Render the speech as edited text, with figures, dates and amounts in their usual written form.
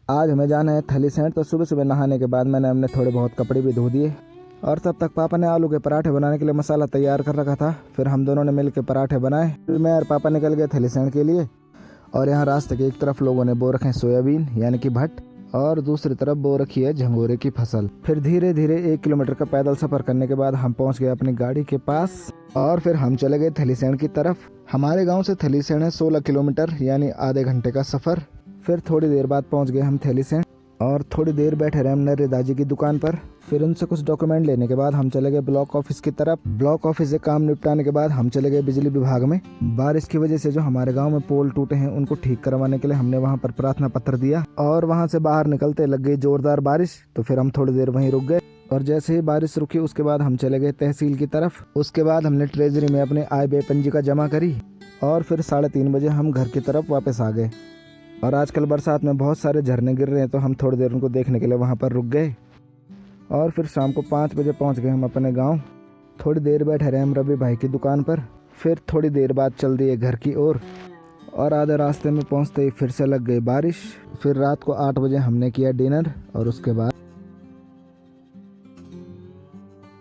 आज हमें जाना है थलीसैंण, तो सुबह सुबह नहाने के बाद मैंने अपने थोड़े बहुत कपड़े भी धो दिए और तब तक पापा ने आलू के पराठे बनाने के लिए मसाला तैयार कर रखा था। फिर हम दोनों ने मिलकर पराठे बनाए। फिर मैं और पापा निकल गए थलीसैंण के लिए। और यहाँ रास्ते के एक तरफ लोगों ने बो रखे हैं सोयाबीन यानी कि भट्ट, और दूसरी तरफ बो रखी है झंगोरे की फसल। फिर धीरे धीरे 1 किलोमीटर का पैदल सफर करने के बाद हम पहुंच गए अपनी गाड़ी के पास और फिर हम चले गए थलीसैंण की तरफ। हमारे गांव से थलीसैंण है 16 किलोमीटर यानी आधे घंटे का सफर। फिर थोड़ी देर बाद पहुंच गए हम थलीसैंण और थोड़ी देर बैठे रहे हम नर्रे दाजी की दुकान पर। फिर उनसे कुछ डॉक्यूमेंट लेने के बाद हम चले गए ब्लॉक ऑफिस की तरफ। ब्लॉक ऑफिस से काम निपटाने के बाद हम चले गए बिजली विभाग में। बारिश की वजह से जो हमारे गांव में पोल टूटे हैं उनको ठीक करवाने के लिए हमने वहां पर प्रार्थना पत्र दिया और वहां से बाहर निकलते लग गई जोरदार बारिश, तो फिर हम थोड़ी देर वहीं रुक गए। और जैसे ही बारिश रुकी उसके बाद हम चले गए तहसील की तरफ। उसके बाद हमने ट्रेजरी में अपने आय व्यय पंजिका जमा करी और फिर 3:30 बजे हम घर की तरफ वापस आ गए। और आजकल बरसात में बहुत सारे झरने गिर रहे हैं, तो हम थोड़ी देर उनको देखने के लिए वहाँ पर रुक गए। और फिर शाम को 5 बजे पहुँच गए हम अपने गांव। थोड़ी देर बैठे रहे हम रवि भाई की दुकान पर। फिर थोड़ी देर बाद चल दिए घर की ओर और आधे रास्ते में पहुँचते ही फिर से लग गई बारिश। फिर रात को 8 बजे हमने किया डिनर और उसके बाद